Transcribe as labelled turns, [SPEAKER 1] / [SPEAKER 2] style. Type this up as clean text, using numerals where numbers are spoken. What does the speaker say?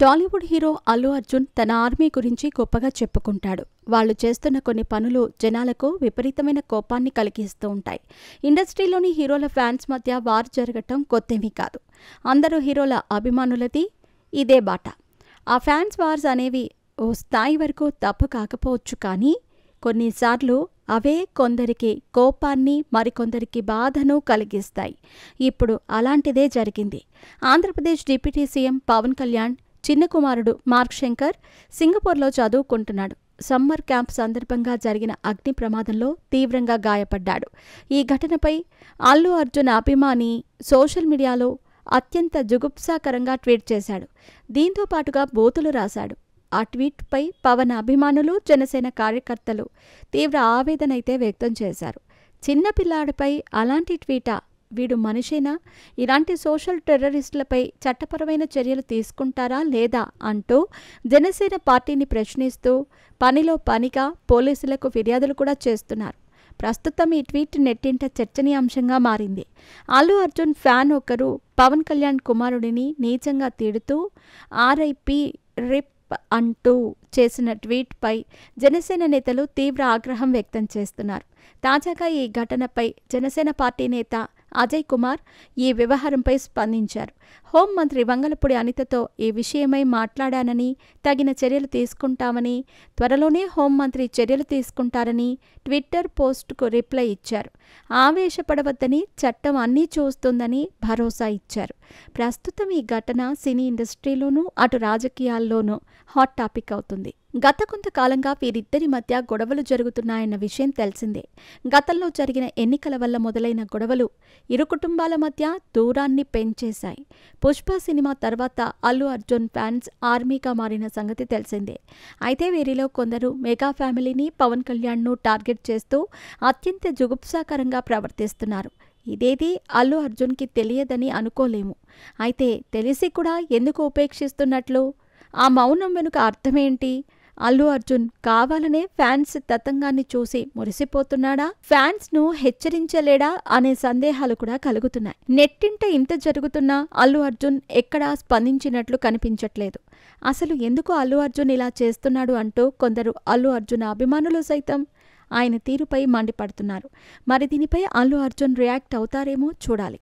[SPEAKER 1] Tollywood hero Allu Arjun తన army గురించి గొప్పగా చెప్పుకుంటాడు. వాళ్ళు చేస్తున్న కొన్ని పనులు జనాలకు విపరీతమైన కోపాన్ని కలిగిస్తూ ఉంటాయి. ఇండస్ట్రీలోని హీరోల ఫ్యాన్స్ మధ్య వార్ జరగటం కొత్తేమీ కాదు. అందరూ హీరోల అభిమానులది ఇదే బాట. ఆ ఫ్యాన్స్ వార్స్ అనేవి ఓ స్థాయి వరకు తప్పు కాకపోవచ్చు, కానీ కొన్నిసార్లు అవే కొందరికి కోపాన్ని, మరికొందరికి బాధను కలిగిస్తాయి. ఇప్పుడు అలాంటిదే జరిగింది. ఆంధ్రప్రదేశ్ డిప్యూటీ సీఎం పవన్ కళ్యాణ్ చిన్న కుమారుడు మార్క్ శంకర్ సింగపూర్లో చదువుకుంటున్నాడు. సమ్మర్ క్యాంప్ సందర్భంగా జరిగిన అగ్ని ప్రమాదంలో తీవ్రంగా గాయపడ్డాడు. ఈ ఘటనపై అల్లు అర్జున్ అభిమాని సోషల్ మీడియాలో అత్యంత జుగుప్సాకరంగా ట్వీట్ చేశాడు. దీంతో పాటుగా బూతులు రాశాడు. ఆ ట్వీట్పై పవన్ అభిమానులు, జనసేన కార్యకర్తలు తీవ్ర ఆవేదనైతే వ్యక్తం చేశారు. చిన్నపిల్లాడిపై అలాంటి ట్వీటా? వీడు మనిషేనా? ఇలాంటి సోషల్ టెర్రరిస్టులపై చట్టపరమైన చర్యలు తీసుకుంటారా లేదా అంటూ జనసేన పార్టీని ప్రశ్నిస్తూ పనిలో పనిగా పోలీసులకు ఫిర్యాదులు కూడా చేస్తున్నారు. ప్రస్తుతం ఈ ట్వీట్ నెట్టింట చర్చనీయాంశంగా మారింది. అల్లు అర్జున్ ఫ్యాన్ ఒకరు పవన్ కళ్యాణ్ కుమారుడిని నీచంగా తిడుతూ ఆర్ఐపి రిప్ అంటూ చేసిన ట్వీట్పై జనసేన నేతలు తీవ్ర ఆగ్రహం వ్యక్తం చేస్తున్నారు. తాజాగా ఈ ఘటనపై జనసేన పార్టీ నేత అజయ్ కుమార్ ఈ వ్యవహారంపై స్పందించారు. హోంమంత్రి వంగలపూడి అనితతో ఈ విషయమై మాట్లాడానని, తగిన చర్యలు తీసుకుంటామని, త్వరలోనే హోంమంత్రి చర్యలు తీసుకుంటారని ట్విట్టర్ పోస్టుకు రిప్లై ఇచ్చారు. ఆవేశపడవద్దని, చట్టం అన్నీ చూస్తుందని భరోసా ఇచ్చారు. ప్రస్తుతం ఈ ఘటన సినీ ఇండస్ట్రీలోనూ, అటు రాజకీయాల్లోనూ హాట్ టాపిక్ అవుతుంది. గత కొంతకాలంగా వీరిద్దరి మధ్య గొడవలు జరుగుతున్నాయన్న విషయం తెలిసిందే. గతంలో జరిగిన ఎన్నికల వల్ల మొదలైన గొడవలు ఇరు కుటుంబాల మధ్య దూరాన్ని పెంచేశాయి. పుష్ప సినిమా తర్వాత అల్లు అర్జున్ ఫ్యాన్స్ ఆర్మీగా మారిన సంగతి తెలిసిందే. అయితే వీరిలో కొందరు మెగా ఫ్యామిలీని, పవన్ కళ్యాణ్ను టార్గెట్ చేస్తూ అత్యంత జుగుప్సాకరంగా ప్రవర్తిస్తున్నారు. ఇదేది అల్లు అర్జున్కి తెలియదని అనుకోలేము. అయితే తెలిసి కూడా ఎందుకు ఉపేక్షిస్తున్నట్లు? ఆ మౌనం వెనుక అర్థమేంటి? అల్లు అర్జున్ కావాలనే ఫ్యాన్స్ తతంగాన్ని చూసి మురిసిపోతున్నాడా? ఫ్యాన్స్ ను హెచ్చరించలేడా అనే సందేహాలు కూడా కలుగుతున్నాయి. నెట్టింట ఇంత జరుగుతున్నా అల్లు అర్జున్ ఎక్కడా స్పందించినట్లు కనిపించట్లేదు. అసలు ఎందుకు అల్లు అర్జున్ ఇలా చేస్తున్నాడు అంటూ కొందరు అల్లు అర్జున్ అభిమానులు సైతం ఆయన తీరుపై మండిపడుతున్నారు. మరి దీనిపై అల్లు అర్జున్ రియాక్ట్ అవుతారేమో చూడాలి.